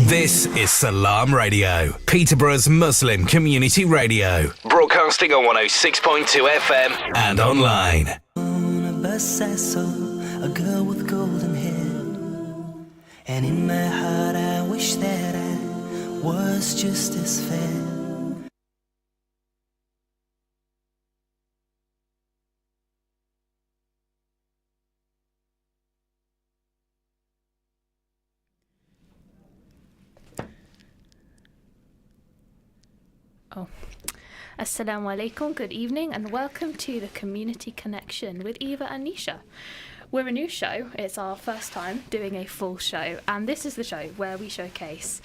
This is Salam Radio, Peterborough's Muslim community radio. Broadcasting on 106.2 FM and online. On a bus I saw a girl with golden hair, and in my heart I wish that I was just as fair. Assalamu alaikum, good evening, and welcome to the Community Connection with Eva and Nisha. We're a new show, it's our first time doing a full show, and this is the show where we showcase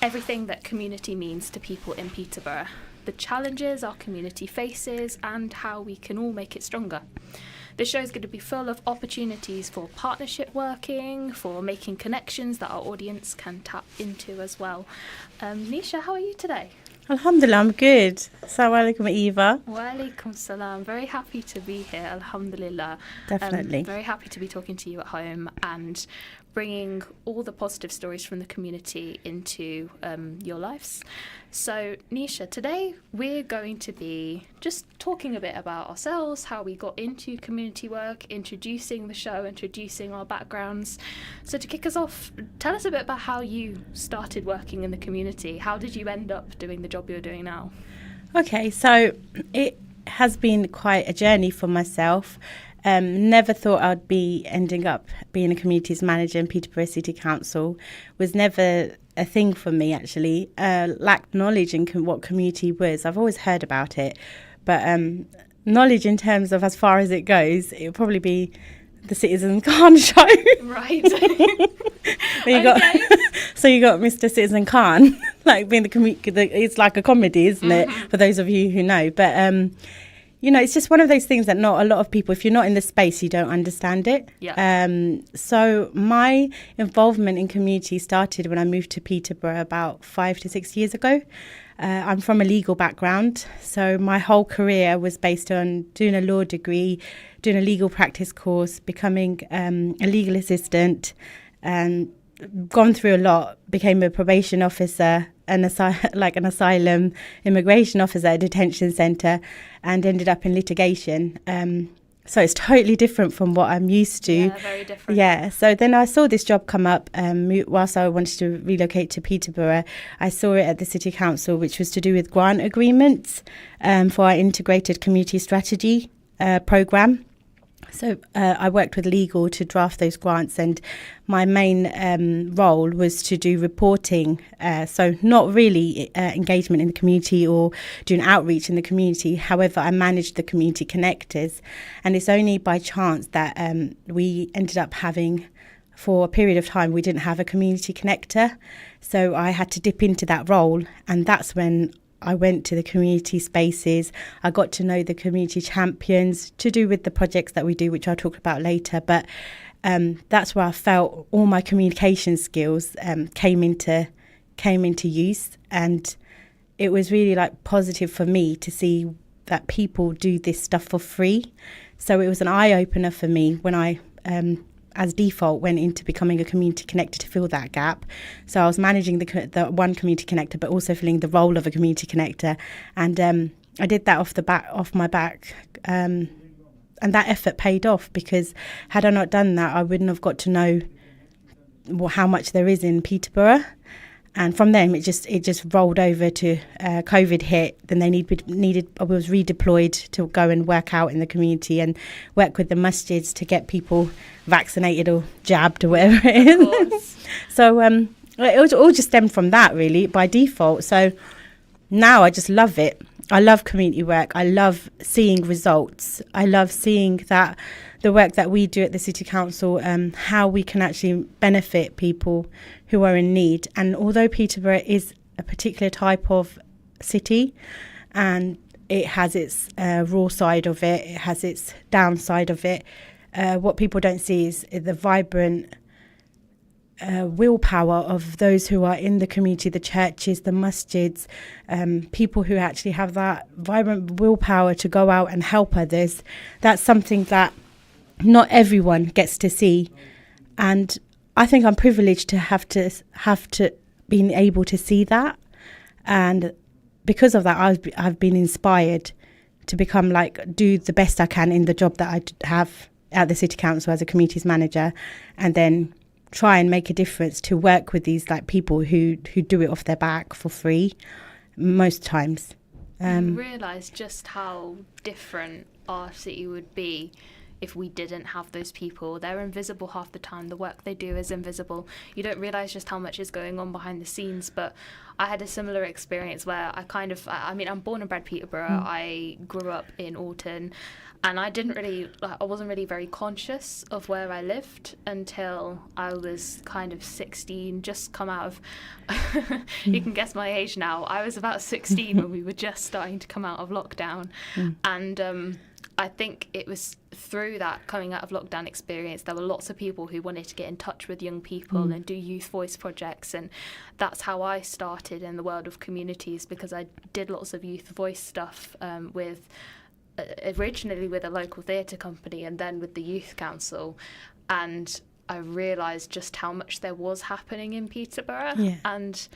everything that community means to people in Peterborough, the challenges our community faces, and how we can all make it stronger. This show is going to be full of opportunities for partnership working, for making connections that our audience can tap into as well. Nisha, how are you today? Alhamdulillah, I'm good. Assalamu alaikum, Eva. Wa alaikum salam. Very happy to be here, alhamdulillah. Definitely. Very happy to be talking to you at home and bringing all the positive stories from the community into your lives. So, Nisha, today we're going to be just talking a bit about ourselves, how we got into community work, introducing the show, introducing our backgrounds. So to kick us off, tell us a bit about how you started working in the community. How did you end up doing the job you're doing now? Okay, so it has been quite a journey for myself. Never thought I'd be ending up being a communities manager in Peterborough City Council. Was never a thing for me, actually. Lacked knowledge in what community was. I've always heard about it, but knowledge in terms of as far as it goes, it would probably be the Citizen Khan show. Right. you got Mr. Citizen Khan, like being it's like a comedy, isn't it? For those of you who know, but it's just one of those things that not a lot of people, if you're not in the space, you don't understand it. Yeah. So my involvement in community started when I moved to Peterborough about 5 to 6 years ago. I'm from a legal background, so my whole career was based on doing a law degree, doing a legal practice course, becoming a legal assistant, and gone through a lot, became a probation officer, an asylum immigration officer at a detention centre, and ended up in litigation. So it's totally different from what I'm used to. Yeah, very different. Yeah, so then I saw this job come up whilst I wanted to relocate to Peterborough. I saw it at the City Council, which was to do with grant agreements for our integrated community strategy programme. So I worked with legal to draft those grants, and my main role was to do reporting. So not really engagement in the community or doing outreach in the community. However, I managed the community connectors, and it's only by chance that we ended up having, for a period of time, we didn't have a community connector. So I had to dip into that role, and that's when I went to the community spaces. I got to know the community champions to do with the projects that we do, which I'll talk about later. But that's where I felt all my communication skills came into use. And it was really positive for me to see that people do this stuff for free. So it was an eye-opener for me when I as default went into becoming a community connector to fill that gap. So I was managing the one community connector, but also filling the role of a community connector, and I did that off my back, and that effort paid off, because had I not done that, I wouldn't have got to know how much there is in Peterborough. And from then, it just rolled over to COVID hit. Then they I was redeployed to go and work out in the community and work with the masjids to get people vaccinated or jabbed or whatever it is. So it was all just stemmed from that, really, by default. So now I just love it. I love community work. I love seeing results. I love seeing that the work that we do at the City Council, how we can actually benefit people who are in need. And although Peterborough is a particular type of city, and it has its raw side of it, it has its downside of it, what people don't see is the vibrant willpower of those who are in the community, the churches, the masjids, people who actually have that vibrant willpower to go out and help others. That's something that not everyone gets to see, and I think I'm privileged to have to been able to see that, and because of that, I've been inspired to become do the best I can in the job that I have at the City Council as a communities manager, and then try and make a difference to work with these people who do it off their back for free most times. You realise just how different our city would be if we didn't have those people. They're invisible half the time. The work they do is invisible. You don't realise just how much is going on behind the scenes. But I had a similar experience where I'm born and bred Peterborough. I grew up in Alton, and I wasn't really very conscious of where I lived until I was kind of 16, just come out of, you can guess my age now. I was about 16 when we were just starting to come out of lockdown. And I think it was through that coming out of lockdown experience, there were lots of people who wanted to get in touch with young people and do youth voice projects. And that's how I started in the world of communities, because I did lots of youth voice stuff originally with a local theatre company and then with the youth council. And I realised just how much there was happening in Peterborough. Yeah. And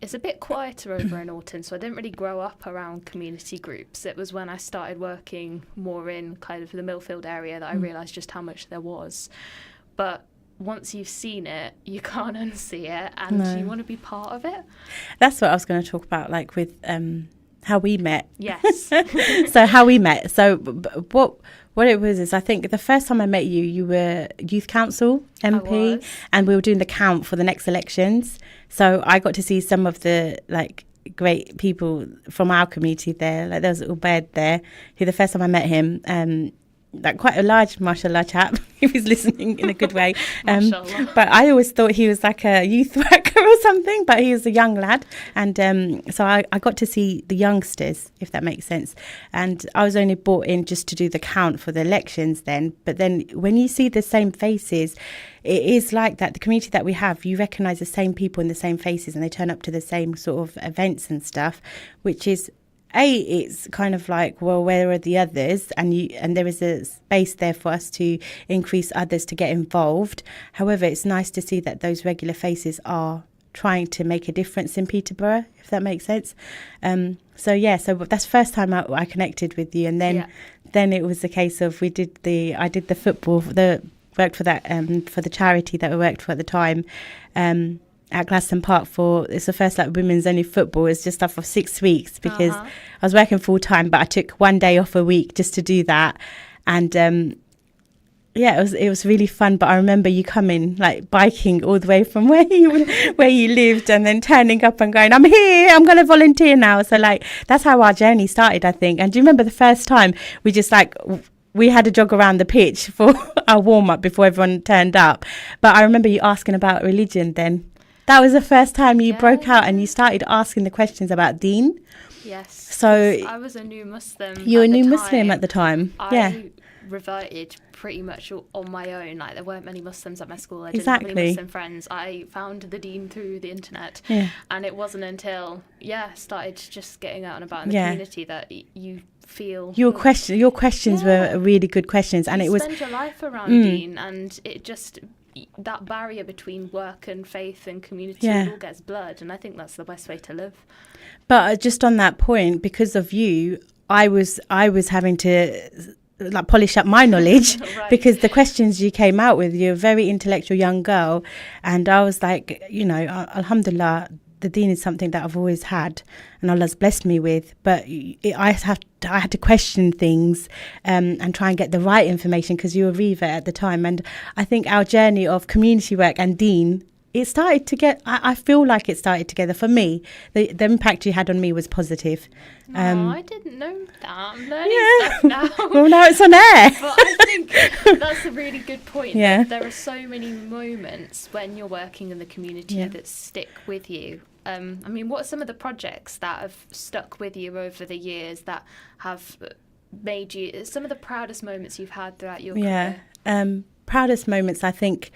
it's a bit quieter over in Alton, so I didn't really grow up around community groups. It was when I started working more in kind of the Millfield area that I realised just how much there was. But once you've seen it, you can't unsee it, and you want to be part of it. That's what I was going to talk about, with how we met. Yes. So how we met. So what it was is, I think the first time I met you, you were youth council MP, and we were doing the count for the next elections. So I got to see some of the great people from our community there. There was Ubaid there, who the first time I met him, quite a large, mashallah, chap. He was listening in a good way. But I always thought he was like a youth worker or something, but he was a young lad. And so I got to see the youngsters, if that makes sense. And I was only brought in just to do the count for the elections then. But then when you see the same faces, it is like that. The community that we have, you recognise the same people and the same faces, and they turn up to the same sort of events and stuff, which is, it's kind of where are the others? And there is a space there for us to increase others to get involved. However, it's nice to see that those regular faces are trying to make a difference in Peterborough, if that makes sense. So that's the first time I connected with you. And then it was a case of I did the football, worked for that, for the charity that we worked for at the time, at Gladstone Park it's the first women's only football. It's just for 6 weeks because I was working full time, but I took one day off a week just to do that. And it was really fun. But I remember you coming biking all the way from where you lived, and then turning up and going, I'm here, I'm going to volunteer now. So that's how our journey started, I think. And do you remember the first time we just we had a jog around the pitch for our warm up before everyone turned up? But I remember you asking about religion then. That was the first time you broke out and you started asking the questions about Deen. Yes. So I was a new Muslim. You were a new Muslim at the time. I reverted pretty much on my own. There weren't many Muslims at my school. I didn't have any Muslim friends. I found the Deen through the internet. Yeah. And it wasn't until started just getting out and about in the community that you feel your questions were really good questions, and you it spend your life around Deen, and it just, that barrier between work and faith and community all gets blurred, and I think that's the best way to live. But just on that point, because of you, I was having to polish up my knowledge because the questions you came out with, you're a very intellectual young girl, and I was alhamdulillah, the Deen is something that I've always had and Allah's blessed me with, but I had to question things and try and get the right information, because you were Riva at the time. And I think our journey of community work and Deen, it started to get, I feel like it started together for me. The impact you had on me was positive. I didn't know that. I'm learning stuff now. Well, now it's on air. But I think that's a really good point. Yeah. There are so many moments when you're working in the community that stick with you. What are some of the projects that have stuck with you over the years that have made you, some of the proudest moments you've had throughout your career? Proudest moments, I think,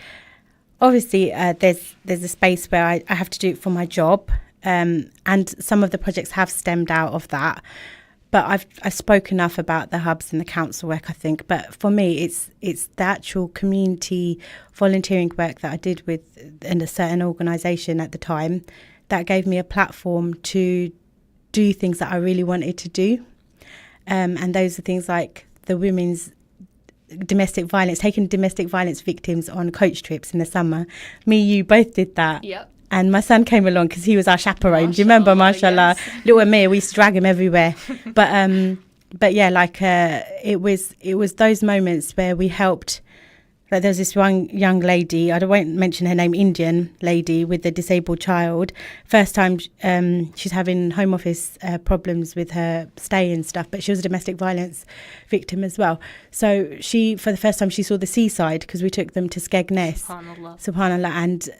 obviously, there's a space where I have to do it for my job, and some of the projects have stemmed out of that. But I've spoken enough about the hubs and the council work, I think. But for me, it's the actual community volunteering work that I did in a certain organisation at the time that gave me a platform to do things that I really wanted to do. And those are things like the women's domestic violence, taking domestic violence victims on coach trips in the summer. Me, you both did that. Yep. And my son came along because he was our chaperone. Do you remember, mashallah? Yes. Little Amir, we used to drag him everywhere. But yeah, like it was those moments where we helped. Like there's this one young lady, I won't mention her name, Indian lady with a disabled child. First time she's having home office problems with her stay and stuff, but she was a domestic violence victim as well. So she, for the first time, she saw the seaside because we took them to Skegness. Subhanallah.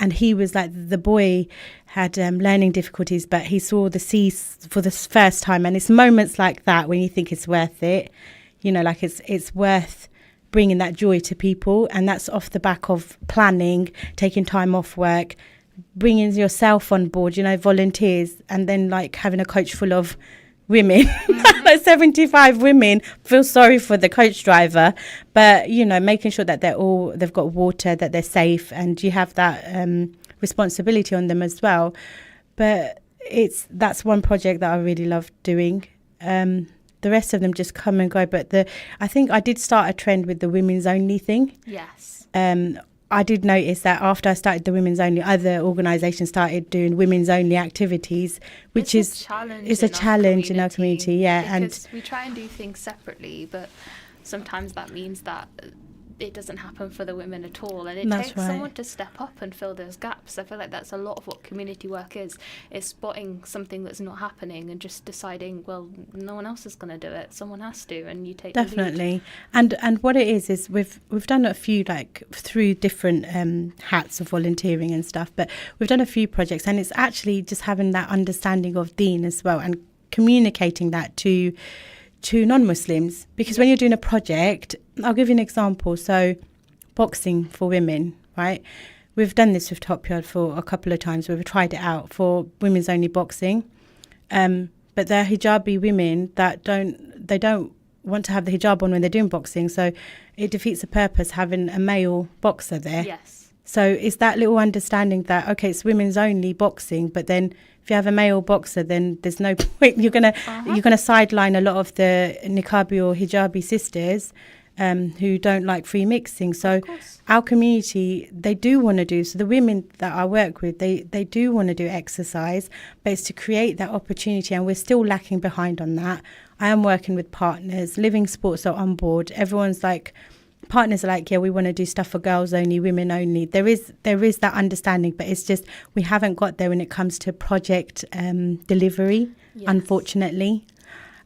And he was like, the boy had learning difficulties, but he saw the sea for the first time. And it's moments like that when you think it's worth it, you know, like it's worth bringing that joy to people. And that's off the back of planning, taking time off work, bringing yourself on board, you know, volunteers, and then like having a coach full of women, like 75 women. Feel sorry for the coach driver, but you know, making sure that they've got water, that they're safe, and you have that responsibility on them as well. But that's one project that I really love doing. The rest of them just come and go. But I think I did start a trend with the women's only thing. Yes. I did notice that after I started the women's only, other organisations started doing women's only activities, which is a challenge in our community. Yeah, because we try and do things separately, but sometimes that means that it doesn't happen for the women at all, and it takes someone to step up and fill those gaps. I feel like that's a lot of what community work is spotting something that's not happening and just deciding, well, no one else is going to do it, someone has to, and you take definitely the lead. And what it is we've done a few, like through different hats of volunteering and stuff, but we've done a few projects, and it's actually just having that understanding of deen as well and communicating that to non-Muslims, because when you're doing a project, I'll give you an example. So boxing for women, right? We've done this with Top Yard for a couple of times where we've tried it out for women's only boxing. But they're hijabi women that don't want to have the hijab on when they're doing boxing. So it defeats the purpose having a male boxer there. Yes. So it's that little understanding that, okay, it's women's only boxing, but then if you have a male boxer, then there's no point. You're gonna sideline a lot of the niqabi or hijabi sisters who don't like free mixing. So our community, they do want to do, so the women that I work with, they do want to do exercise, but it's to create that opportunity, and we're still lacking behind on that. I am working with partners. Living Sports are on board. Everyone's like, partners are like, yeah, we want to do stuff for girls only, women only. There is that understanding, but it's just we haven't got there when it comes to project delivery, unfortunately.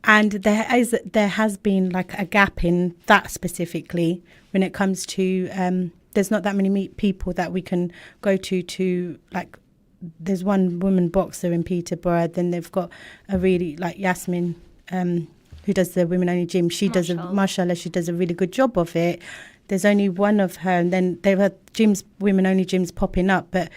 And there has been like a gap in that specifically when it comes to there's not that many people that we can go to like. There's one woman boxer in Peterborough, then they've got a really like Yasmin who does the women only gym. She does mashallah, she does a really good job of it. There's only one of her, and then there are gyms, women only gyms popping up, but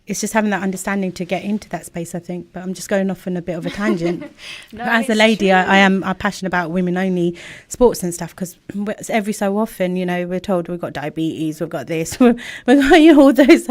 it's just having that understanding to get into that space, I think. But I'm just going off on a bit of a tangent. No, as a lady, I'm passionate about women only sports and stuff, because every so often, you know, we're told we've got diabetes, we've got this, we've got, you know, all those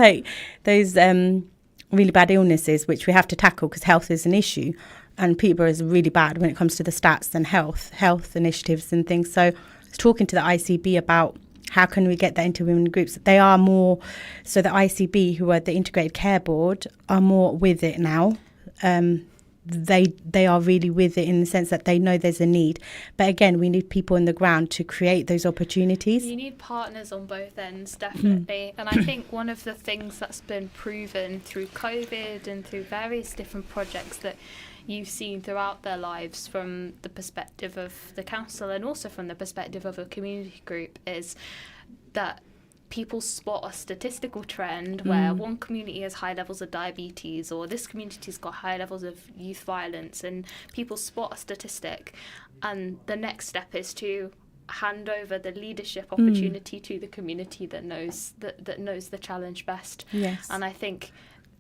really bad illnesses which we have to tackle because health is an issue. And Peterborough is really bad when it comes to the stats and health initiatives and things. So I was talking to the ICB about how can we get that into women groups. They are more, so the ICB, who are the Integrated Care Board, are more with it now. They are really with it in the sense that they know there's a need. But again, we need people on the ground to create those opportunities. You need partners on both ends, definitely. And I think one of the things that's been proven through COVID and through various different projects that you've seen throughout their lives from the perspective of the council and also from the perspective of a community group is that people spot a statistical trend where one community has high levels of diabetes, or this community's got high levels of youth violence, and people spot a statistic, and the next step is to hand over the leadership opportunity to the community that knows the challenge best. Yes. And I think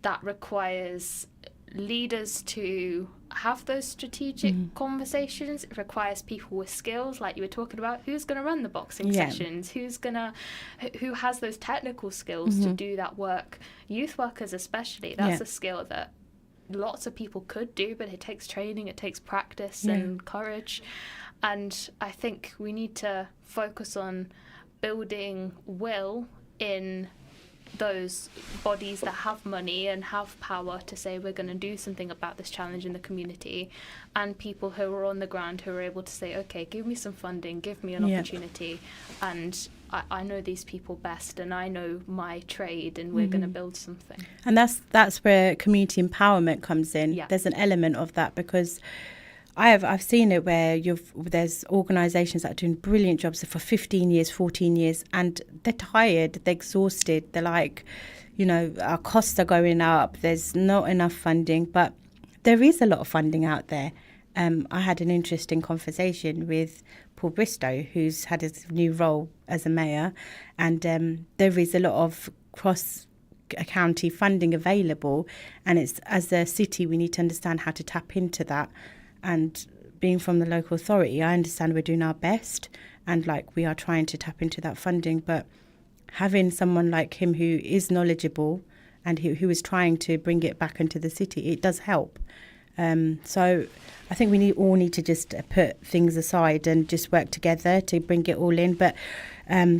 that requires leaders to have those strategic conversations. It requires people with skills, like you were talking about. Who's going to run the boxing sessions? Who has those technical skills to do that work? Youth workers especially, that's a skill that lots of people could do, but it takes training, it takes practice and courage. And I think we need to focus on building will in those bodies that have money and have power to say we're going to do something about this challenge in the community, and people who are on the ground who are able to say, okay, give me some funding, give me an opportunity, and I know these people best and I know my trade, and we're going to build something. And that's where community empowerment comes in. Yeah. There's an element of that, because I've seen it where there's organisations that are doing brilliant jobs for 15 years, 14 years, and they're tired, they're exhausted, they're like, our costs are going up, there's not enough funding, but there is a lot of funding out there. I had an interesting conversation with Paul Bristow, who's had his new role as a mayor, and there is a lot of cross-county funding available, and it's, as a city, we need to understand how to tap into that. And being from the local authority, I understand we're doing our best and we are trying to tap into that funding, but having someone like him who is knowledgeable and who is trying to bring it back into the city, it does help. So I think we all need to just put things aside and just work together to bring it all in. But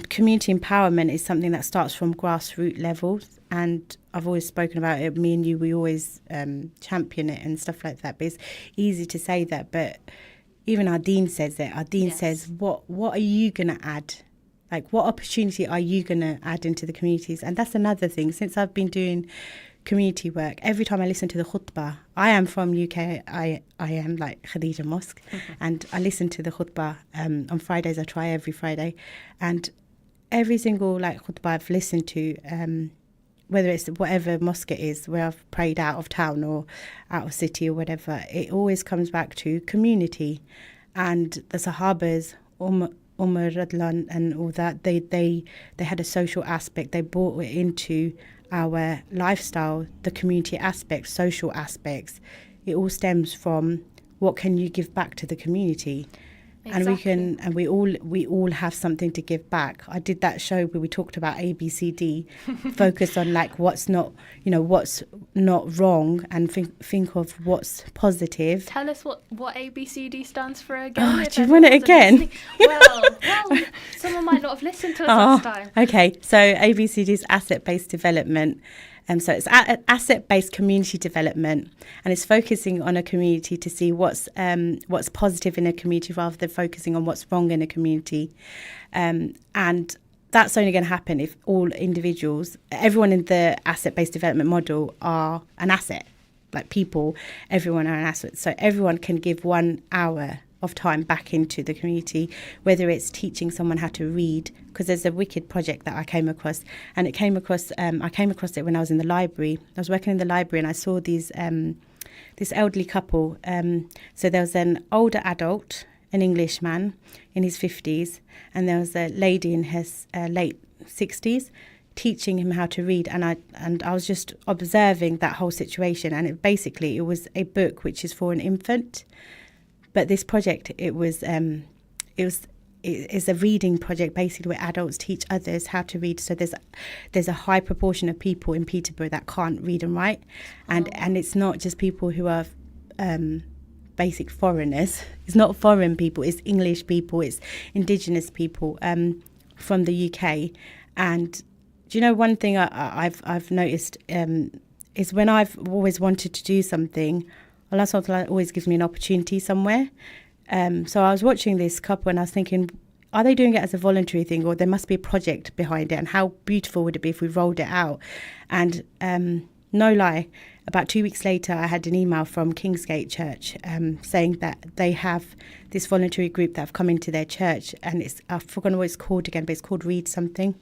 community empowerment is something that starts from grassroots levels, and I've always spoken about it. Me and you, we always champion it and stuff like that. But it's easy to say that. But even our dean says it. Our dean says, what are you going to add? What opportunity are you going to add into the communities? And that's another thing. Since I've been doing community work, every time I listen to the khutbah, I am from UK, I am Khadija Mosque, and I listen to the khutbah on Fridays. I try every Friday, and every single khutbah I've listened to, whether it's whatever mosque it is where I've prayed out of town or out of city or whatever, it always comes back to community. And the Sahabas, Umar Radlan and all that, they had a social aspect. They brought it into our lifestyle, the community aspects, social aspects. It all stems from what can you give back to the community. Exactly. And we all have something to give back. I did that show where we talked about ABCD, focus on what's not wrong, and think of what's positive. Tell us what ABCD stands for again. Do you want it again? Well, someone might not have listened to us last time. Okay, so ABCD is asset-based development. So it's asset-based community development, and it's focusing on a community to see what's positive in a community rather than focusing on what's wrong in a community. And that's only going to happen if all individuals, everyone in the asset-based development model are an asset, people, everyone are an asset. So everyone can give 1 hour of time back into the community, whether it's teaching someone how to read, because there's a wicked project that I came across, and I came across it when I was in the library. I was working in the library, and I saw this elderly couple. So there was an older adult, an Englishman in his 50s, and there was a lady in his late 60s, teaching him how to read, and I was just observing that whole situation, and it was a book which is for an infant. But this project, it's a reading project basically where adults teach others how to read. So there's a high proportion of people in Peterborough that can't read and write, and it's not just people who are basic foreigners. It's not foreign people. It's English people. It's Indigenous people from the UK. And do you know one thing I've noticed is when I've always wanted to do something, Allah subhanahu wa ta'ala always gives me an opportunity somewhere. So I was watching this couple and I was thinking, are they doing it as a voluntary thing, or there must be a project behind it, and how beautiful would it be if we rolled it out? And no lie, about 2 weeks later I had an email from Kingsgate Church saying that they have this voluntary group that have come into their church, and I've forgotten what it's called again, but it's called Read Something.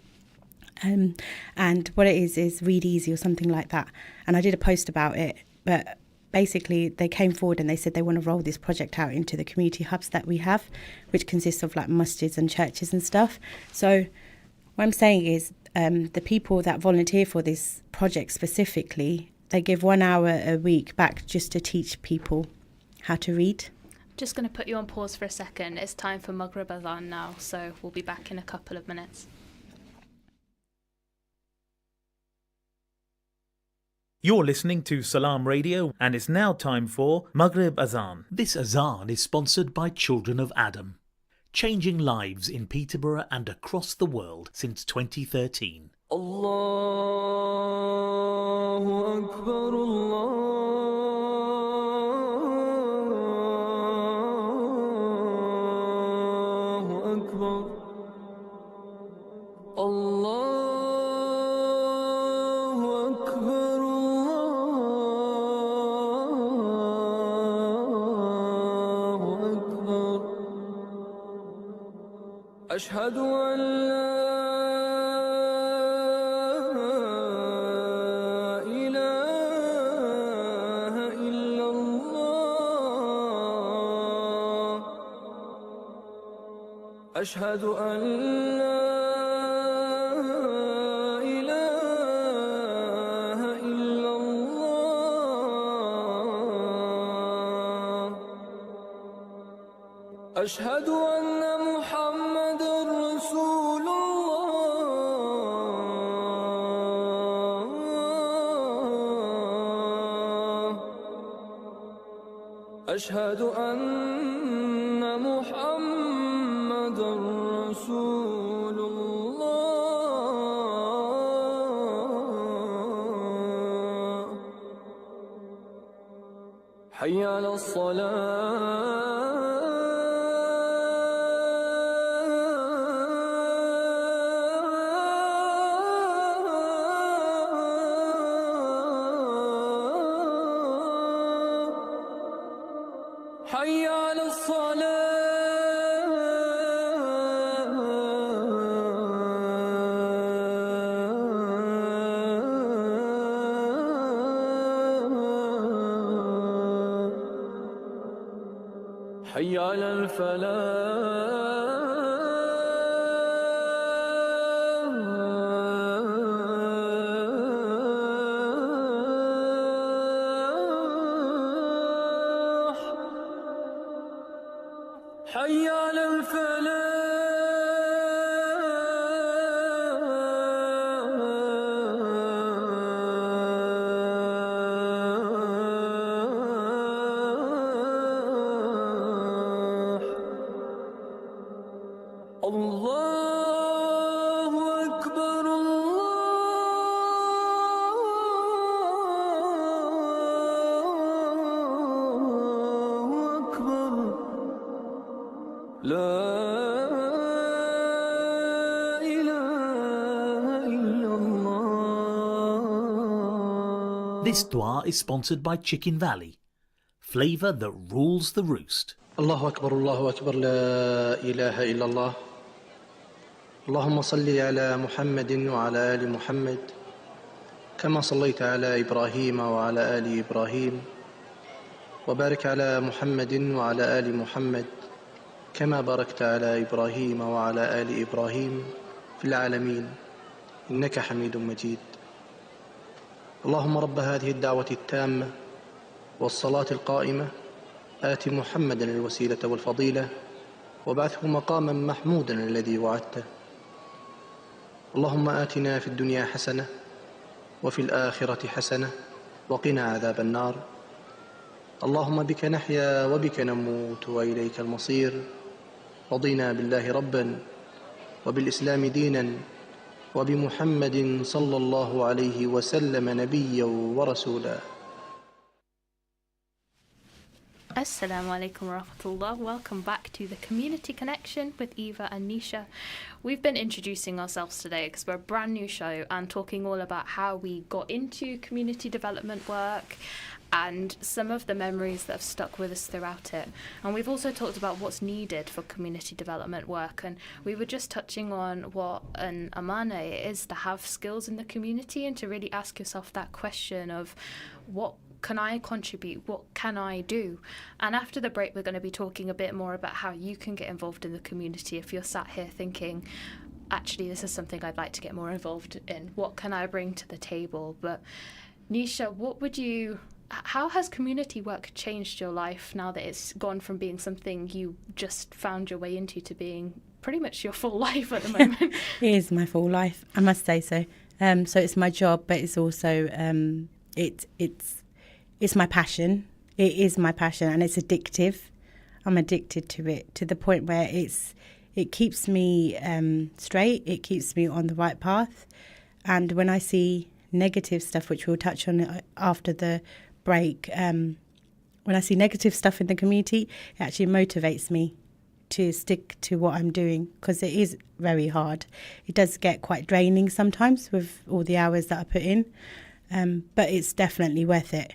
And what it is Read Easy or something like that. And I did a post about it, but basically they came forward and they said they want to roll this project out into the community hubs that we have, which consists of masjids and churches and stuff. So what I'm saying is the people that volunteer for this project specifically, they give 1 hour a week back just to teach people how to read. Just going to put you on pause for a second. It's time for Maghrib Adhan now, so we'll be back in a couple of minutes. You're listening to Salam Radio, and it's now time for Maghrib Azan. This Azan is sponsored by Children of Adam, changing lives in Peterborough and across the world since 2013. Allahu Akbar, Allahu Akbar, Allahu Akbar, Allahu Akbar. Ashhadu an la أشهد أن لا إله إلا الله أشهد أن محمد رسول الله أشهد أن محمد رسول الله حي على الصلاة حي على الصلاة حي على الفلاح حي على الفلاح الله أكبر الله أكبر لا إله إلا الله. This dua is sponsored by Chicken Valley, flavour that rules the roost. الله أكبر الله أكبر لا إله إلا الله. اللهم صل على محمد وعلى آل محمد كما صليت على إبراهيم وعلى آل إبراهيم وبارك على محمد وعلى آل محمد كما باركت على إبراهيم وعلى آل إبراهيم في العالمين إنك حميد مجيد. اللهم رب هذه الدعوة التامة والصلاة القائمة آت محمدا الوسيلة والفضيلة وابعثه مقاما محمودا الذي وعدته. اللهم آتنا في الدنيا حسنة وفي الآخرة حسنة وقنا عذاب النار. اللهم بك نحيا وبك نموت وإليك المصير. رضينا بالله ربا وبالإسلام دينا وبمحمد صلى الله عليه وسلم نبيا ورسولا. Assalamu alaikum wa rahmatullah. Welcome back to the Community Connection with Eva and Nisha. We've been introducing ourselves today because we're a brand new show and talking all about how we got into community development work and some of the memories that have stuck with us throughout it. And we've also talked about what's needed for community development work, and we were just touching on what an amana it is to have skills in the community and to really ask yourself that question of what can I contribute? What can I do? And after the break, we're going to be talking a bit more about how you can get involved in the community if you're sat here thinking, actually, this is something I'd like to get more involved in. What can I bring to the table? But Nisha, how has community work changed your life now that it's gone from being something you just found your way into to being pretty much your full life at the moment? It is my full life, I must say so. So it's my job, but it's also it's my passion. It is my passion, and it's addictive. I'm addicted to it to the point where it keeps me straight. It keeps me on the right path. And when I see negative stuff, which we'll touch on after the break, when I see negative stuff in the community, it actually motivates me to stick to what I'm doing, because it is very hard. It does get quite draining sometimes with all the hours that I put in, but it's definitely worth it.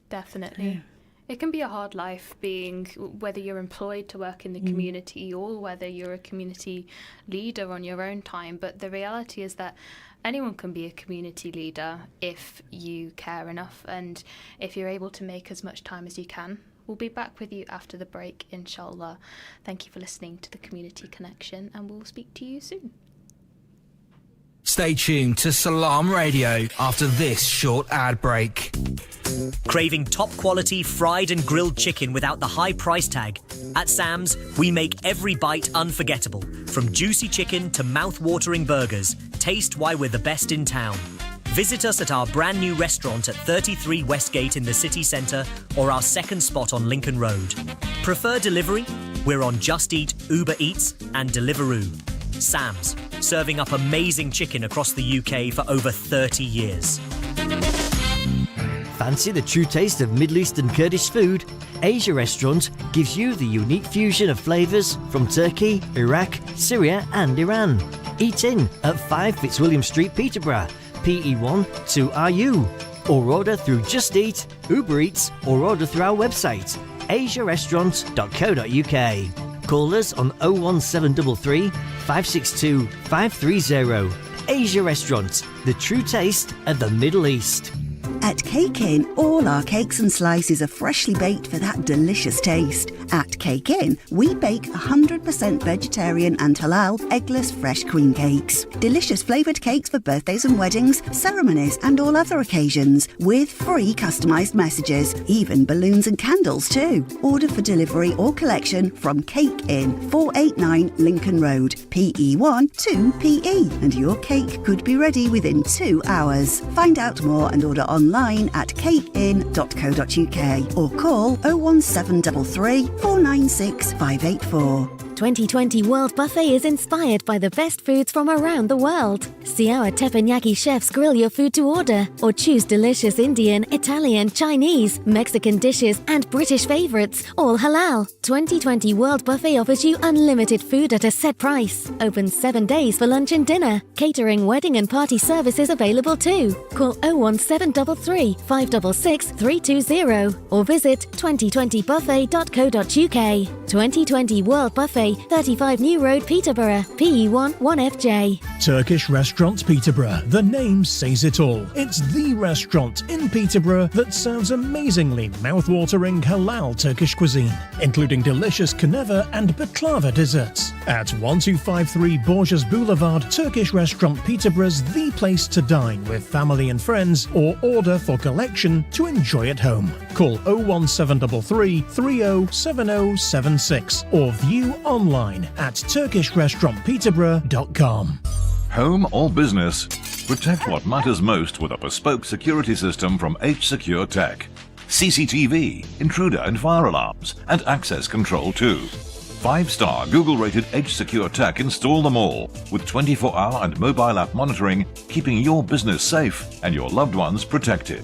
Definitely. Yeah. It can be a hard life, being whether you're employed to work in the community or whether you're a community leader on your own time. But the reality is that anyone can be a community leader if you care enough and if you're able to make as much time as you can. We'll be back with you after the break, inshallah. Thank you for listening to the Community Connection, and we'll speak to you soon. Stay tuned to Salam Radio after this short ad break. Craving top quality fried and grilled chicken without the high price tag? At Sam's, we make every bite unforgettable. From juicy chicken to mouth-watering burgers, taste why we're the best in town. Visit us at our brand new restaurant at 33 Westgate in the city centre or our second spot on Lincoln Road. Prefer delivery? We're on Just Eat, Uber Eats and Deliveroo. Sam's, serving up amazing chicken across the UK for over 30 years. Fancy the true taste of Middle Eastern Kurdish food? Asia Restaurant gives you the unique fusion of flavours from Turkey, Iraq, Syria and Iran. Eat in at 5 Fitzwilliam Street, Peterborough, PE1 2RU. Or order through Just Eat, Uber Eats or order through our website, asiarestaurant.co.uk. Call us on 01733 562 530. Asia Restaurant, the true taste of the Middle East. At Cake Inn, all our cakes and slices are freshly baked for that delicious taste. At Cake Inn, we bake 100% vegetarian and halal eggless fresh queen cakes. Delicious flavoured cakes for birthdays and weddings, ceremonies and all other occasions, with free customised messages, even balloons and candles too. Order for delivery or collection from Cake Inn, 489 Lincoln Road, PE1 2PE, and your cake could be ready within 2 hours. Find out more and order online at cakein.co.uk or call 01733 496 584. 2020 World Buffet is inspired by the best foods from around the world. See our teppanyaki chefs grill your food to order, or choose delicious Indian, Italian, Chinese, Mexican dishes and British favourites, all halal. 2020 World Buffet offers you unlimited food at a set price. Open 7 days for lunch and dinner. Catering, wedding and party services available too. Call 01733 566 320 or visit 2020buffet.co.uk. 2020 World Buffet, 35 New Road, Peterborough, PE1 1FJ. Turkish Restaurant Peterborough. The name says it all. It's the restaurant in Peterborough that serves amazingly mouth-watering halal Turkish cuisine, including delicious kaneva and baklava desserts. At 1253 Borges Boulevard, Turkish Restaurant Peterborough's the place to dine with family and friends, or order for collection to enjoy at home. Call 01733 307076 or view online at turkishrestaurantpeterborough.com. Home or business? Protect what matters most with a bespoke security system from H-Secure Tech. CCTV, intruder and fire alarms, and access control too. 5-star Google-rated H-Secure Tech install them all, with 24-hour and mobile app monitoring, keeping your business safe and your loved ones protected.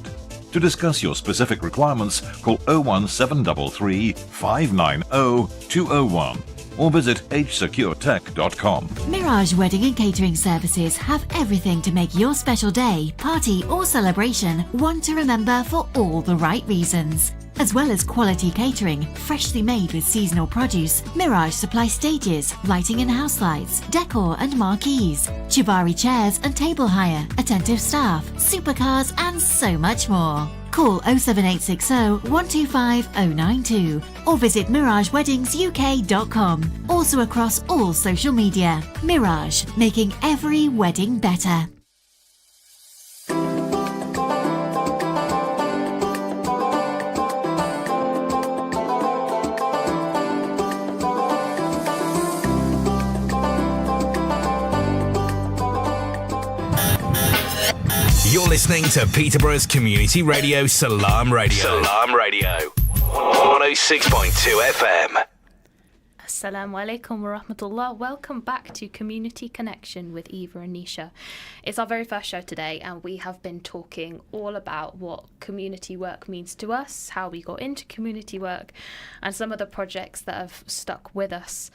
To discuss your specific requirements, call 01733 590 201 or visit hsecuretech.com. Mirage Wedding and Catering Services have everything to make your special day, party or celebration one to remember for all the right reasons. As well as quality catering, freshly made with seasonal produce, Mirage supplies stages, lighting and house lights, decor and marquees, Chibari chairs and table hire, attentive staff, supercars and so much more. Call 07860 125 092 or visit MirageWeddingsUK.com. Also across all social media. Mirage, making every wedding better. You're listening to Peterborough's community radio, Salam Radio. Salam Radio. 106.2 FM. Assalamu alaikum wa rahmatullah. Welcome back to Community Connection with Eva and Nisha. It's our very first show today, and we have been talking all about what community work means to us, how we got into community work, and some of the projects that have stuck with us.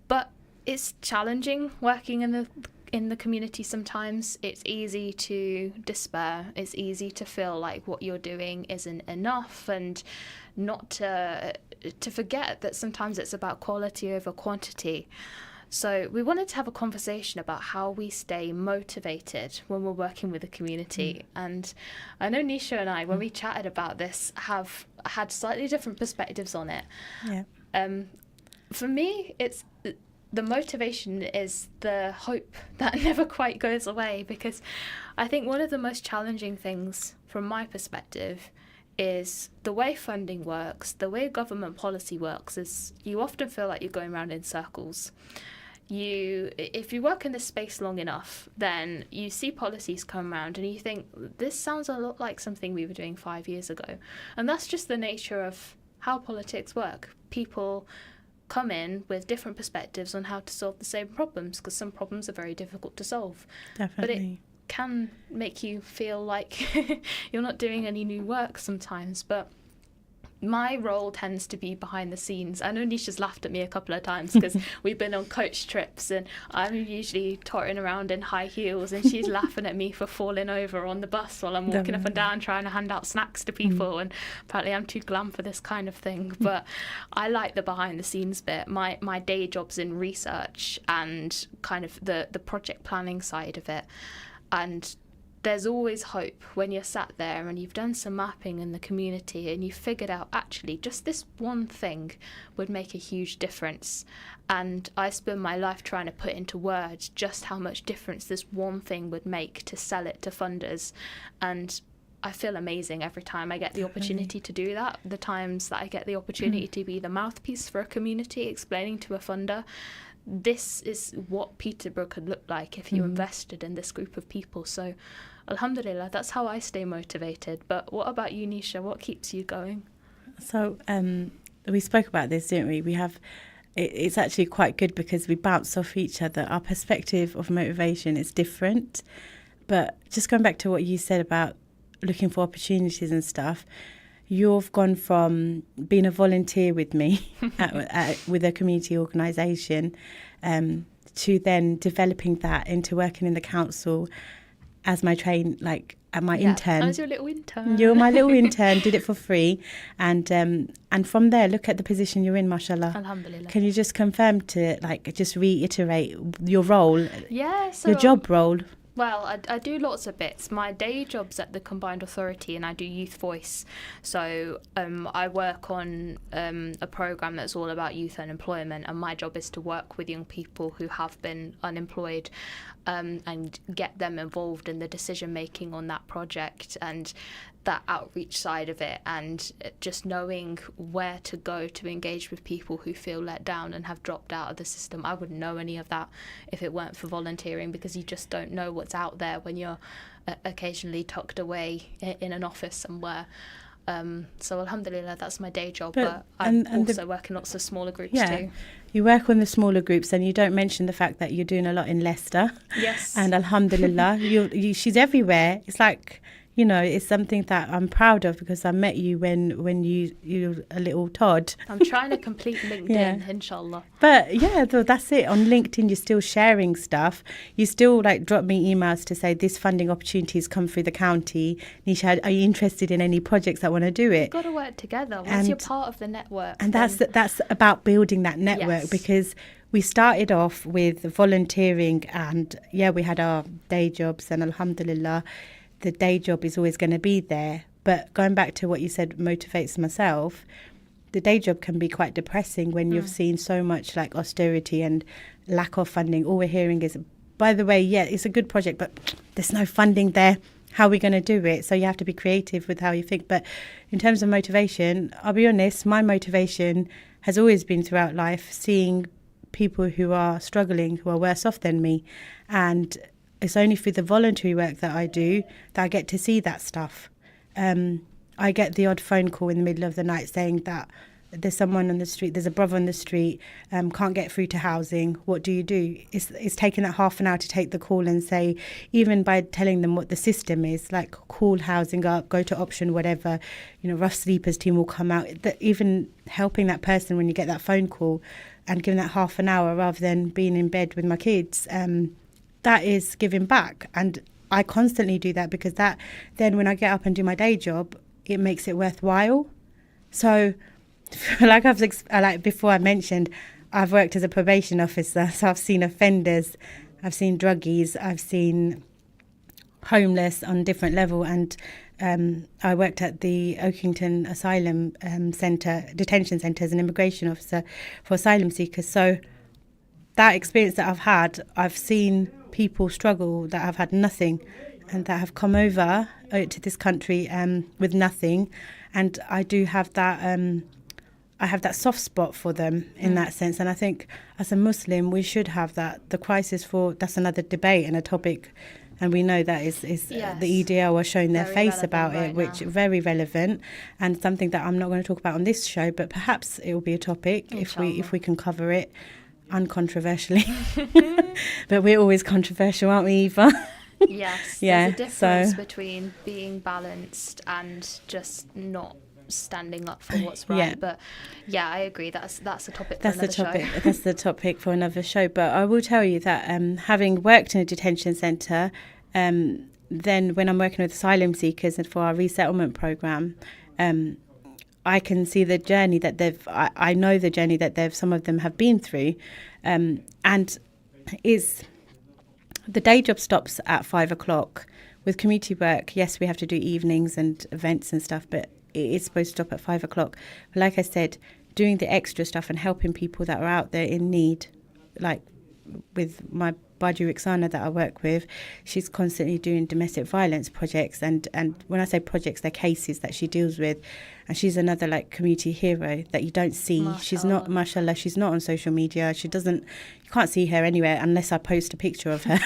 But it's challenging working in the community sometimes. It's easy to despair. It's easy to feel like what you're doing isn't enough, and not to forget that sometimes it's about quality over quantity. So we wanted to have a conversation about how we stay motivated when we're working with the community. And I know Nisha and I, when we chatted about this, have had slightly different perspectives on it. Yeah. For me, it's the motivation is the hope that never quite goes away, because I think one of the most challenging things from my perspective is the way funding works, the way government policy works, is you often feel like you're going around in circles. If you work in this space long enough, then you see policies come around and you think, this sounds a lot like something we were doing 5 years ago. And that's just the nature of how politics work. People come in with different perspectives on how to solve the same problems, because some problems are very difficult to solve. Definitely. But it can make you feel like you're not doing any new work sometimes. But my role tends to be behind the scenes. I know Nisha's laughed at me a couple of times because we've been on coach trips and I'm usually tottering around in high heels, and she's laughing at me for falling over on the bus while I'm walking up and down trying to hand out snacks to people. And apparently I'm too glam for this kind of thing. But I like the behind the scenes bit. My day job's in research and kind of the project planning side of it. And there's always hope when you're sat there and you've done some mapping in the community and you've figured out actually just this one thing would make a huge difference. And I spend my life trying to put into words just how much difference this one thing would make to sell it to funders. And I feel amazing every time I get the opportunity to do that. The times that I get the opportunity to be the mouthpiece for a community, explaining to a funder, this is what Peterborough could look like if you invested in this group of people. So alhamdulillah, that's how I stay motivated. But what about you, Nisha? What keeps you going? So we spoke about this, didn't we? We have, it's actually quite good because we bounce off each other. Our perspective of motivation is different. But just going back to what you said about looking for opportunities and stuff, you've gone from being a volunteer with me with a community organisation to then developing that into working in the council as my intern. I was your little intern. You're my little intern, did it for free. And from there, look at the position you're in, mashallah. Alhamdulillah. Can you just confirm just reiterate your role? Yeah. So, your job role? Well, I do lots of bits. My day job's at the Combined Authority and I do Youth Voice. So I work on a programme that's all about youth unemployment, and my job is to work with young people who have been unemployed and get them involved in the decision making on that project and that outreach side of it, and just knowing where to go to engage with people who feel let down and have dropped out of the system. I wouldn't know any of that if it weren't for volunteering, because you just don't know what's out there when you're occasionally tucked away in an office somewhere. So alhamdulillah, that's my day job, but I also work in lots of smaller groups too. You work on the smaller groups, and you don't mention the fact that you're doing a lot in Leicester. Yes. And alhamdulillah, she's everywhere. It's like, you know, it's something that I'm proud of because I met you when you're a little Todd. I'm trying to complete LinkedIn, inshallah. But yeah, that's it. On LinkedIn, you're still sharing stuff. You still drop me emails to say this funding opportunities come through the county. Nisha, are you interested in any projects that want to do it? You've got to work together. Once you're part of the network. And that's about building that network, because we started off with volunteering and we had our day jobs, and alhamdulillah, the day job is always going to be there. But going back to what you said motivates myself, the day job can be quite depressing when you've seen so much austerity and lack of funding. All we're hearing is, by the way, it's a good project, but there's no funding there. How are we going to do it? So you have to be creative with how you think. But in terms of motivation, I'll be honest, my motivation has always been throughout life seeing people who are struggling, who are worse off than me. And it's only through the voluntary work that I do that I get to see that stuff. I get the odd phone call in the middle of the night saying that there's someone on the street, there's a brother on the street, can't get through to housing. What do you do? It's taken that half an hour to take the call and say, even by telling them what the system is, like call housing up, go to option, whatever, Rough Sleepers team will come out. Even helping that person when you get that phone call and giving that half an hour rather than being in bed with my kids, that is giving back. And I constantly do that because that then when I get up and do my day job, it makes it worthwhile. So like before I mentioned, I've worked as a probation officer, so I've seen offenders, I've seen druggies, I've seen homeless on different level, and I worked at the Oakington Asylum Detention Centre as an immigration officer for asylum seekers. So that experience that I've had, I've seen people struggle that have had nothing and that have come over to this country with nothing, and I do have that I have that soft spot for them in that sense. And I think as a Muslim, we should have that. The crisis that's another debate and a topic. And we know that is yes. The EDL are showing their face about it, which is very relevant and something that I'm not going to talk about on this show, but perhaps it will be a topic if we can cover it uncontroversially. But we're always controversial, aren't we, Eva? Yes, there's a difference between being balanced and just not standing up for what's right. But I agree, that's a topic for another show. That's the topic for another show. But I will tell you that having worked in a detention centre, then when I'm working with asylum seekers and for our resettlement programme, I can see the journey that I know the journey that some of them have been through, and is the day job stops at 5:00. With community work, yes, we have to do evenings and events and stuff, but it is supposed to stop at 5:00. But like I said, doing the extra stuff and helping people that are out there in need, like with my Baju Iksana that I work with, she's constantly doing domestic violence projects, and when I say projects, they're cases that she deals with, and she's another like community hero that you don't see. Mashallah. She's not, mashallah, she's not on social media. You can't see her anywhere unless I post a picture of her.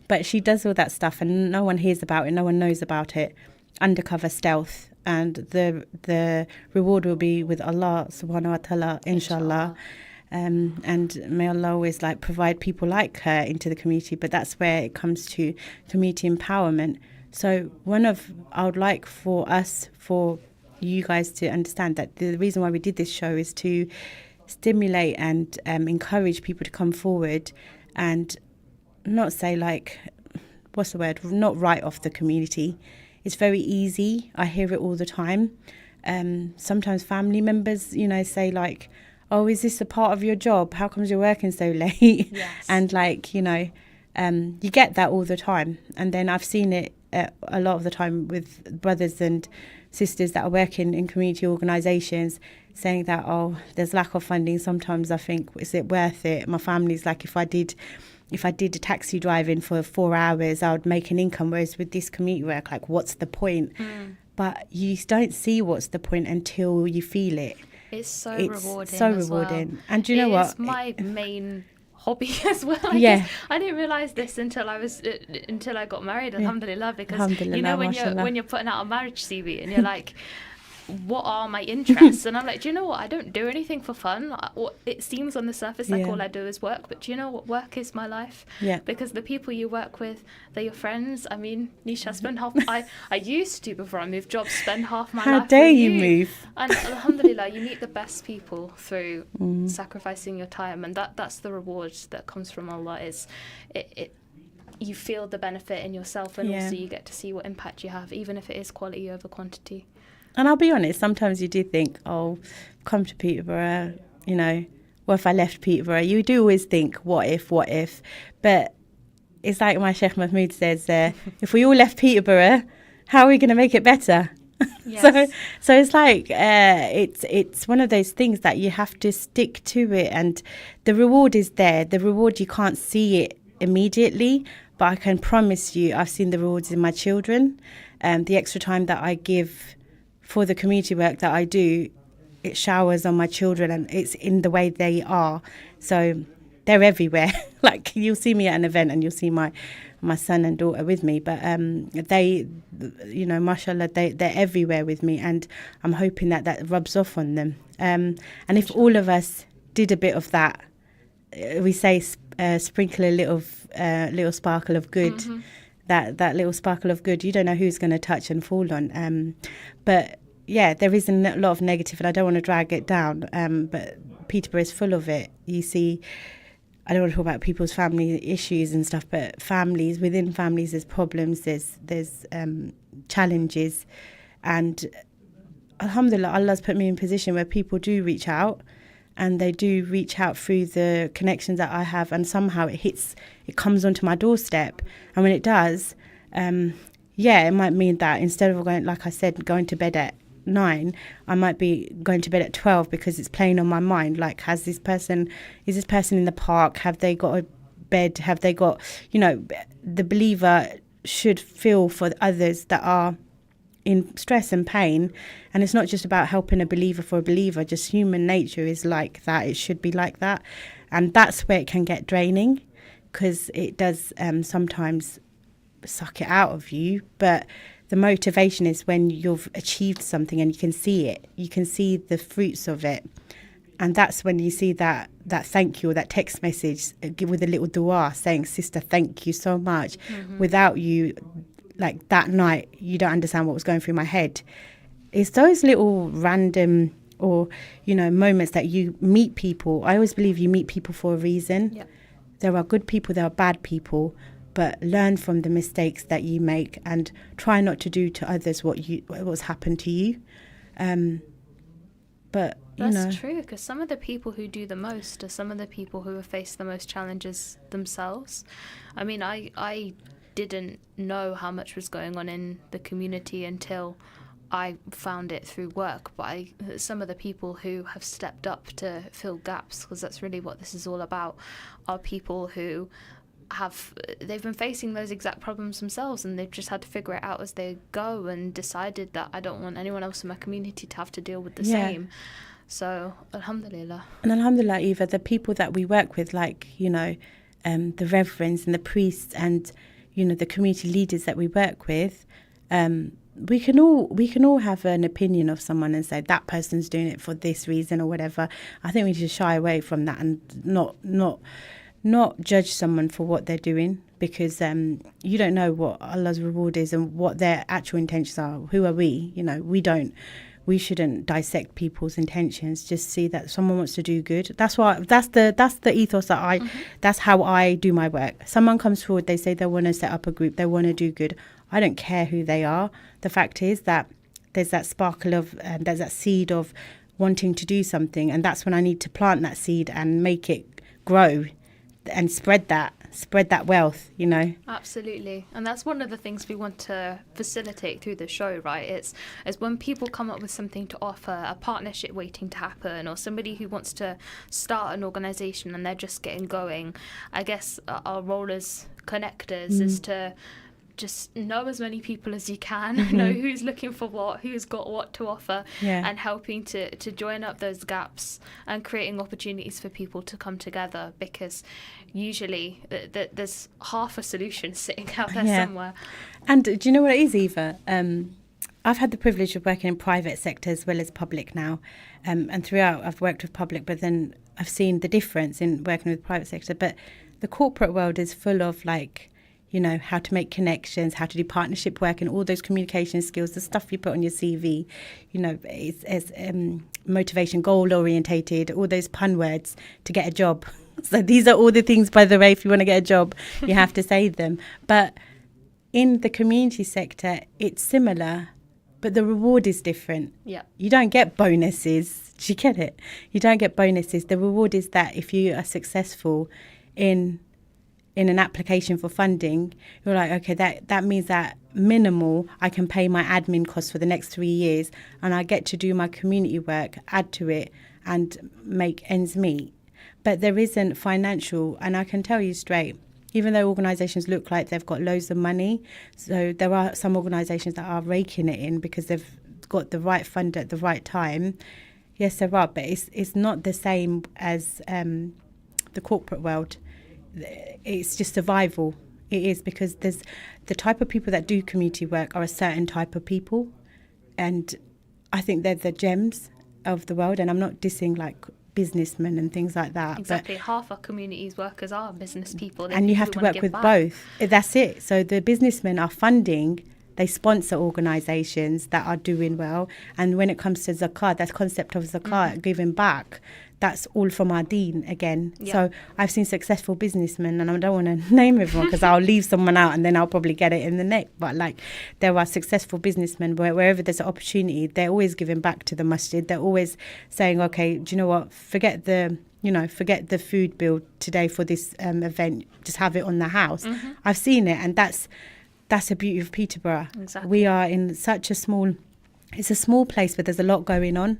But she does all that stuff and no one hears about it, no one knows about it. Undercover stealth, and the reward will be with Allah subhanahu wa ta'ala, inshallah. And may Allah always provide people like her into the community. But that's where it comes to community empowerment. So I would like for you guys to understand that the reason why we did this show is to stimulate and encourage people to come forward and not say what's the word, not write off the community. It's very easy. I hear it all the time. Sometimes family members, say oh, is this a part of your job? How comes you're working so late? Yes. And you get that all the time. And then I've seen it a lot of the time with brothers and sisters that are working in community organisations saying that, oh, there's lack of funding. Sometimes I think, is it worth it? My family's if I did a taxi driving for 4 hours, I would make an income. Whereas with this community work, what's the point? But you don't see what's the point until you feel it. It's so rewarding. So rewarding. Well. And do you know what? It's my main hobby as well. I didn't realise this until I got married, alhamdulillah, because alhamdulillah, when you're putting out a marriage CV and you're like, what are my interests? And I'm like, do you know what? I don't do anything for fun. It seems on the surface like all I do is work, but do you know what? Work is my life. Yeah. Because the people you work with, they're your friends. I mean, Nisha, spend half. I used to, before I moved jobs, spend half my life. How dare you move? And alhamdulillah, you meet the best people through sacrificing your time, and that's the reward that comes from Allah. Is it you feel the benefit in yourself, and also you get to see what impact you have, even if it is quality over quantity. And I'll be honest, sometimes you do think, oh, come to Peterborough, what if I left Peterborough? You do always think, what if? But it's like my Sheikh Mahmood says, if we all left Peterborough, how are we going to make it better? Yes. So it's it's one of those things that you have to stick to it, and the reward is there. The reward, you can't see it immediately, but I can promise you I've seen the rewards in my children. The extra time that I give for the community work that I do, it showers on my children, and it's in the way they are. So they're everywhere. Like, you'll see me at an event and you'll see my son and daughter with me, but they, you know, mashallah, they're everywhere with me, and I'm hoping that rubs off on them. And if all of us did a bit of that, we say sprinkle a little sparkle of good. Mm-hmm. That little sparkle of good, you don't know who's going to touch and fall on. But yeah, there is a lot of negative, and I don't want to drag it down. But Peterborough is full of it. You see, I don't want to talk about people's family issues and stuff, but within families, there's problems, there's challenges, and alhamdulillah, Allah's put me in a position where people do reach out, and they do reach out through the connections that I have, and somehow it comes onto my doorstep. And when it does, it might mean that instead of going to bed at 9, I might be going to bed at 12 because it's playing on my mind. Like, is this person in the park? Have they got a bed? Have they got, the believer should feel for others that are in stress and pain. And it's not just about helping a believer for a believer, just human nature is like that. It should be like that. And that's where it can get draining, because it does sometimes suck it out of you. But the motivation is when you've achieved something and you can see it. You can see the fruits of it. And that's when you see that thank you, or that text message with a little dua saying, sister, thank you so much. Mm-hmm. Without you, like that night, you don't understand what was going through my head. It's those little random or, moments that you meet people. I always believe you meet people for a reason. Yep. There are good people, there are bad people, but learn from the mistakes that you make and try not to do to others what's happened to you. But that's true, because some of the people who do the most are some of the people who have faced the most challenges themselves. I mean, I didn't know how much was going on in the community until I found it through work. But some of the people who have stepped up to fill gaps, because that's really what this is all about, are people who they've been facing those exact problems themselves, and they've just had to figure it out as they go, and decided that I don't want anyone else in my community to have to deal with the same. So alhamdulillah. And alhamdulillah, Eva, the people that we work with, like the reverends and the priests and the community leaders that we work with, we can all have an opinion of someone and say that person's doing it for this reason or whatever. I think we should shy away from that and not judge someone for what they're doing, because you don't know what Allah's reward is and what their actual intentions are. Who are we? We shouldn't dissect people's intentions. Just see that someone wants to do good. That's the ethos that that's how I do my work. Someone comes forward, they say they want to set up a group, they want to do good. I don't care who they are. The fact is that there's that sparkle of, there's that seed of wanting to do something, and that's when I need to plant that seed and make it grow and spread that wealth, Absolutely. And that's one of the things we want to facilitate through the show, right? It's when people come up with something to offer, a partnership waiting to happen, or somebody who wants to start an organisation and they're just getting going. I guess our role as connectors is to just know as many people as you can, know who's looking for what, who's got what to offer, and helping to join up those gaps and creating opportunities for people to come together, because usually there's half a solution sitting out there somewhere. And do you know what it is, Eva? I've had the privilege of working in private sector as well as public now, and throughout I've worked with public, but then I've seen the difference in working with private sector. But the corporate world is full of how to make connections, how to do partnership work, and all those communication skills, the stuff you put on your CV, it's motivation, goal orientated, all those pun words to get a job. So these are all the things, by the way, if you want to get a job, you have to say them. But in the community sector, it's similar, but the reward is different. Yeah. You don't get bonuses. Do you get it? You don't get bonuses. The reward is that if you are successful in an application for funding, you're like, okay, that means that minimal, I can pay my admin costs for the next 3 years, and I get to do my community work, add to it, and make ends meet. But there isn't financial, and I can tell you straight, even though organisations look like they've got loads of money, so there are some organisations that are raking it in because they've got the right fund at the right time. Yes, there are, but it's not the same as the corporate world. It's just survival. It is, because there's the type of people that do community work are a certain type of people, and I think they're the gems of the world. And I'm not dissing like businessmen and things like that. Exactly, half our community's workers are business people. And you have to work with both. That's it. So the businessmen are funding. They sponsor organisations that are doing well. And when it comes to zakat, that concept of zakat, giving back, that's all from our deen again. Yeah. So I've seen successful businessmen, and I don't want to name everyone because I'll leave someone out and then I'll probably get it in the neck. But like, there are successful businessmen wherever there's an opportunity, they're always giving back to the masjid. They're always saying, okay, do you know what? Forget the food bill today for this event. Just have it on the house. Mm-hmm. I've seen it, and that's the beauty of Peterborough. Exactly. We are in such a small place, but there's a lot going on.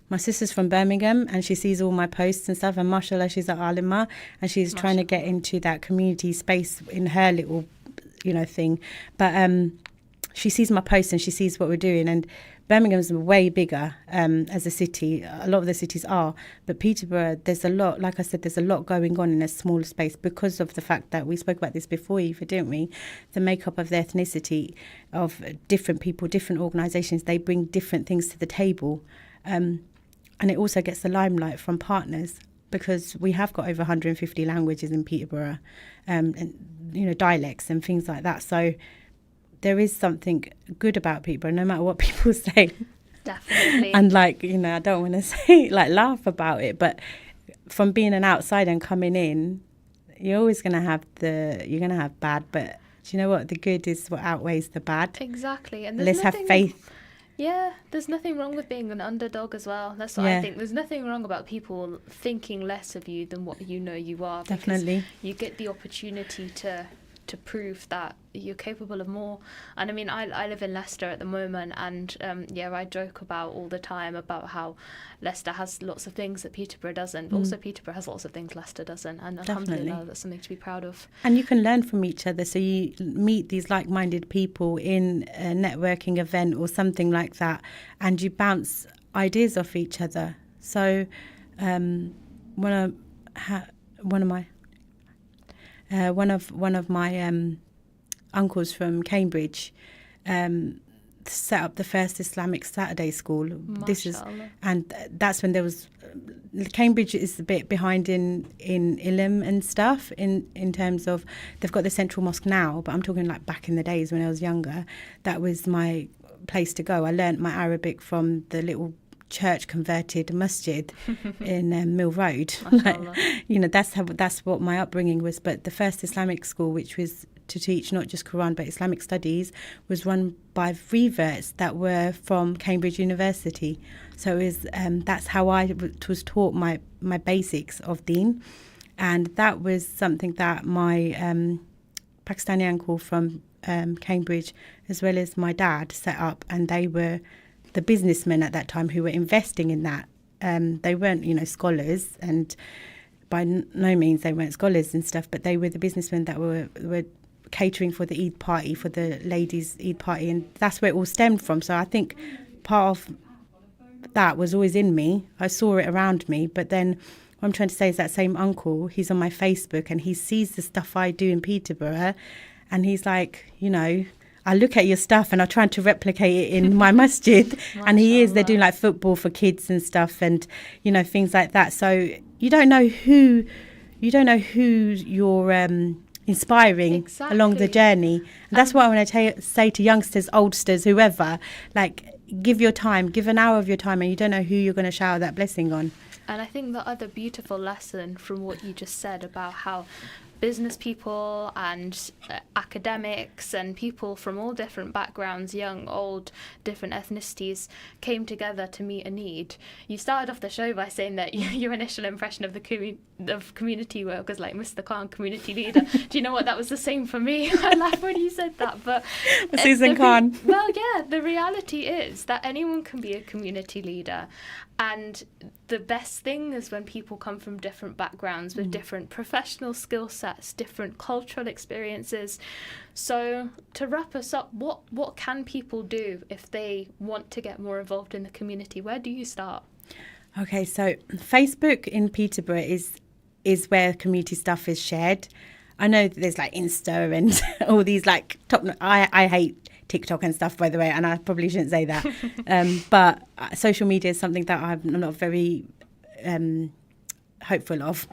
My sister's from Birmingham, and she sees all my posts and stuff, and mashallah, she's at Alima, and she's trying to get into that community space in her little, thing. But she sees my posts and she sees what we're doing, and Birmingham's way bigger as a city. A lot of the cities are, but Peterborough, there's a lot, like I said, there's a lot going on in a small space because of the fact that we spoke about this before, Eva, didn't we? The makeup of the ethnicity of different people, different organisations, they bring different things to the table. And it also gets the limelight from partners, because we have got over 150 languages in Peterborough, and dialects and things like that. So there is something good about Peterborough, no matter what people say. Definitely. And I don't want to say laugh about it, but from being an outsider and coming in, you're always going to have bad, but do you know what? The good is what outweighs the bad. Exactly. And let's have faith. Yeah, there's nothing wrong with being an underdog as well. That's what I think. There's nothing wrong about people thinking less of you than what you are. Definitely. You get the opportunity to prove that you're capable of more. And I mean, I live in Leicester at the moment, and I joke about all the time about how Leicester has lots of things that Peterborough doesn't. But also Peterborough has lots of things Leicester doesn't, and alhamdulillah, that's something to be proud of. And you can learn from each other. So you meet these like-minded people in a networking event or something like that, and you bounce ideas off each other. So one of my uncles from Cambridge set up the first Islamic Saturday school. And that's when there was Cambridge is a bit behind in Ilm and stuff in terms of they've got the central mosque now, but I'm talking like back in the days when I was younger. That was my place to go. I learnt my Arabic from the little church converted masjid in Mill Road. That's what my upbringing was. But the first Islamic school, which was to teach not just Quran but Islamic studies, was run by reverts that were from Cambridge University. So it was, that's how I was taught my basics of deen, and that was something that my Pakistani uncle from Cambridge, as well as my dad, set up, and they were the businessmen at that time who were investing in that. They weren't, scholars, and by no means they weren't scholars and stuff, but they were the businessmen that were catering for the Eid party, for the ladies' Eid party, and that's where it all stemmed from. So I think part of that was always in me. I saw it around me, but then what I'm trying to say is that same uncle, he's on my Facebook and he sees the stuff I do in Peterborough, and he's like, I look at your stuff and I'm trying to replicate it in my masjid. And they're doing like football for kids and stuff, and, things like that. So you don't know who you're inspiring along the journey. And that's what I want to say to youngsters, oldsters, whoever, give your time, give an hour of your time, and you don't know who you're going to shower that blessing on. And I think the other beautiful lesson from what you just said about how business people and academics and people from all different backgrounds, young, old, different ethnicities, came together to meet a need. You started off the show by saying that your initial impression of the community work was like Mr. Khan, community leader. Do you know what? That was the same for me. I laughed when you said that. But Susan Khan. Well, yeah, the reality is that anyone can be a community leader. And the best thing is when people come from different backgrounds with different professional skill sets, different cultural experiences. So to wrap us up, what can people do if they want to get more involved in the community? Where do you start? Okay, so Facebook in Peterborough is is where community stuff is shared. I know that there's like Insta and all these like I hate TikTok and stuff, by the way, and I probably shouldn't say that. But social media is something that I'm not very hopeful of.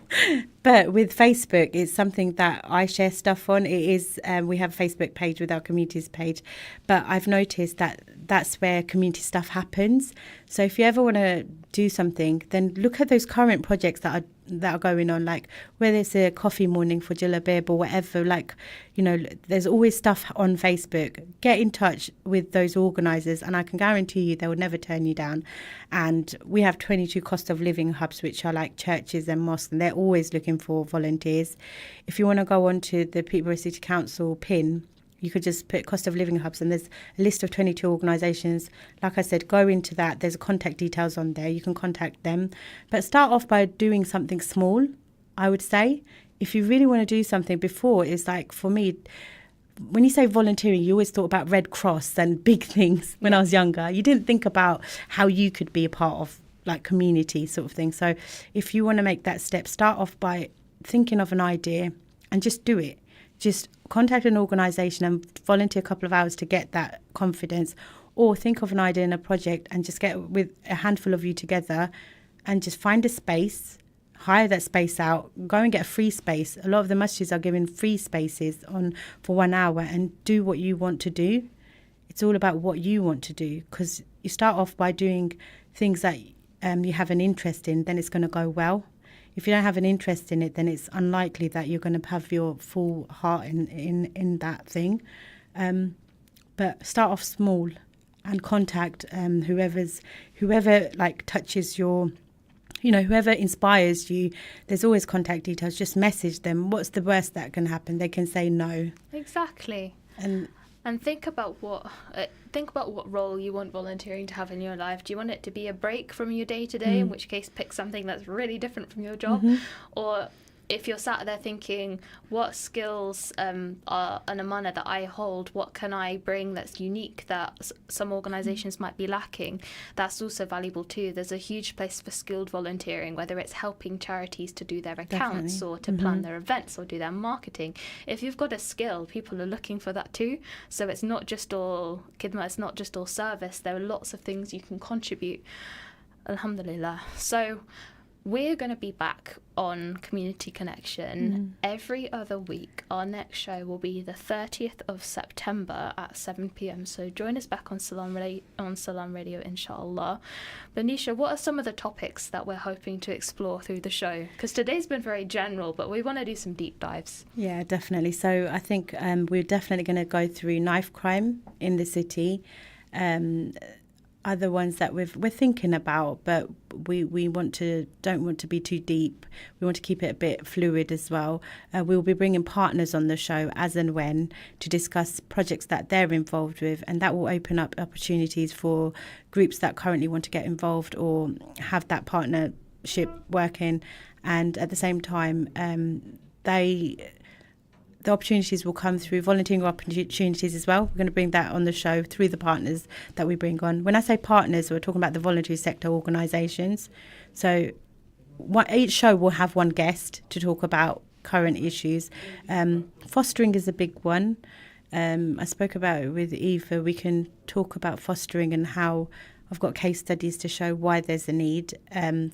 But with Facebook, it's something that I share stuff on. It is, we have a Facebook page with our communities page, but I've noticed that that's where community stuff happens. So if you ever want to do something, then look at those current projects that are going on, like whether it's a coffee morning for Jalabib or whatever, like, you know, there's always stuff on Facebook. Get in touch with those organisers and I can guarantee you they will never turn you down. And we have 22 cost of living hubs, which are like churches and mosques, and they're always looking for volunteers. If you want to go on to the Peterborough City Council pin, you could just put cost of living hubs and there's a list of 22 organisations. Like I said, go into that. There's contact details on there. You can contact them. But start off by doing something small, I would say. If you really want to do something before, it's like, for me, when you say volunteering, you always thought about Red Cross and big things when I was younger. You didn't think about how you could be a part of like community sort of thing. So if you want to make that step, start off by thinking of an idea and just do it. Just contact an organisation and volunteer a couple of hours to get that confidence, or think of an idea in a project and just get with a handful of you together and just find a space, hire that space out, go and get a free space. A lot of the masjids are giving free spaces for 1 hour and do what you want to do. It's all about what you want to do, because you start off by doing things that you have an interest in, then it's going to go well. If you don't have an interest in it, then it's unlikely that you're going to have your full heart in that thing. But start off small and contact whoever like touches your, you know, whoever inspires you. There's always contact details. Just message them. What's the worst that can happen? They can say no. Exactly. And think about what role you want volunteering to have in your life. Do you want it to be a break from your day-to-day, in which case pick something that's really different from your job? Or if you're sat there thinking, what skills are an amana that I hold, what can I bring that's unique that some organisations might be lacking, that's also valuable too. There's a huge place for skilled volunteering, whether it's helping charities to do their accounts Definitely. or to plan their events or do their marketing. If you've got a skill, people are looking for that too. So it's not just all khidmah, it's not just all service. There are lots of things you can contribute. Alhamdulillah. So we're going to be back on Community Connection every other week. Our next show will be the 30th of September at 7 p.m. So join us back on Salam Radio, inshallah. But Nisha, what are some of the topics that we're hoping to explore through the show? Because today's been very general, but we want to do some deep dives. Yeah, definitely. So I think we're definitely going to go through knife crime in the city. Other ones that we're thinking about, but we don't want to be too deep. We want to keep it a bit fluid as well. We'll be bringing partners on the show as and when to discuss projects that they're involved with, and that will open up opportunities for groups that currently want to get involved or have that partnership working. And at the same time, the opportunities will come through volunteering opportunities as well. We're going to bring that on the show through the partners that we bring on. When I say partners, we're talking about the voluntary sector organisations. So each show will have one guest to talk about current issues. Fostering is a big one. I spoke about it with Eva. We can talk about fostering and how I've got case studies to show why there's a need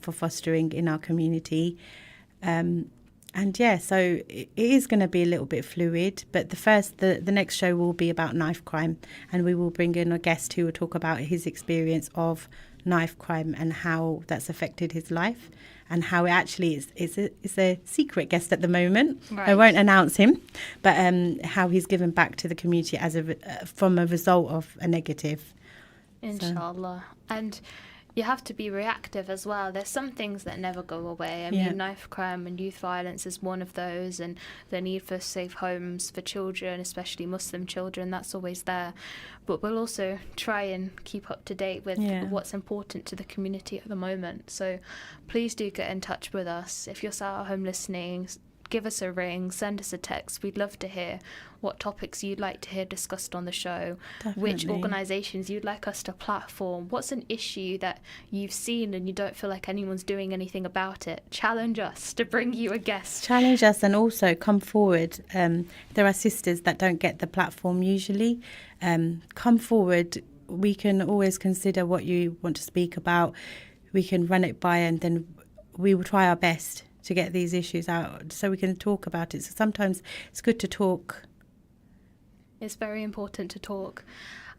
for fostering in our community. And yeah, so it is going to be a little bit fluid, but the next show will be about knife crime, and we will bring in a guest who will talk about his experience of knife crime and how that's affected his life, and how it actually is a secret guest at the moment. Right. I won't announce him, but how he's given back to the community from a result of a negative. Inshallah. And you have to be reactive as well. There's some things that never go away. I mean, knife crime and youth violence is one of those, and the need for safe homes for children, especially Muslim children, that's always there. But we'll also try and keep up to date with what's important to the community at the moment. So please do get in touch with us. If you're sat at home listening, give us a ring, send us a text. We'd love to hear what topics you'd like to hear discussed on the show, which Definitely. organisations you'd like us to platform, what's an issue that you've seen and you don't feel like anyone's doing anything about it. Challenge us to bring you a guest. Challenge us, and also come forward. There are sisters that don't get the platform usually. Come forward. We can always consider what you want to speak about. We can run it by, and then we will try our best to get these issues out so we can talk about it. So sometimes it's good to talk. It's very important to talk.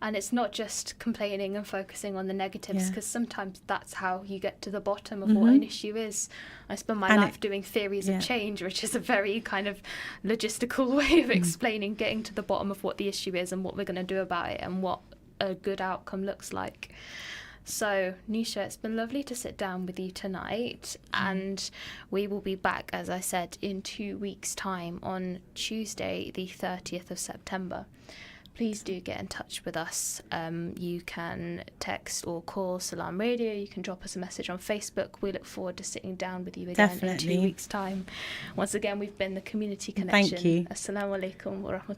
And it's not just complaining and focusing on the negatives, because sometimes that's how you get to the bottom of what an issue is. I spend my life doing theories of change, which is a very kind of logistical way of explaining, getting to the bottom of what the issue is and what we're going to do about it and what a good outcome looks like. So, Nisha, it's been lovely to sit down with you tonight, and we will be back, as I said, in 2 weeks' time on Tuesday, the 30th of September. Please do get in touch with us. You can text or call Salam Radio. You can drop us a message on Facebook. We look forward to sitting down with you again in 2 weeks' time. Once again, we've been the Community Connection. Thank you. Assalamu alaikum wa rahmatullahi.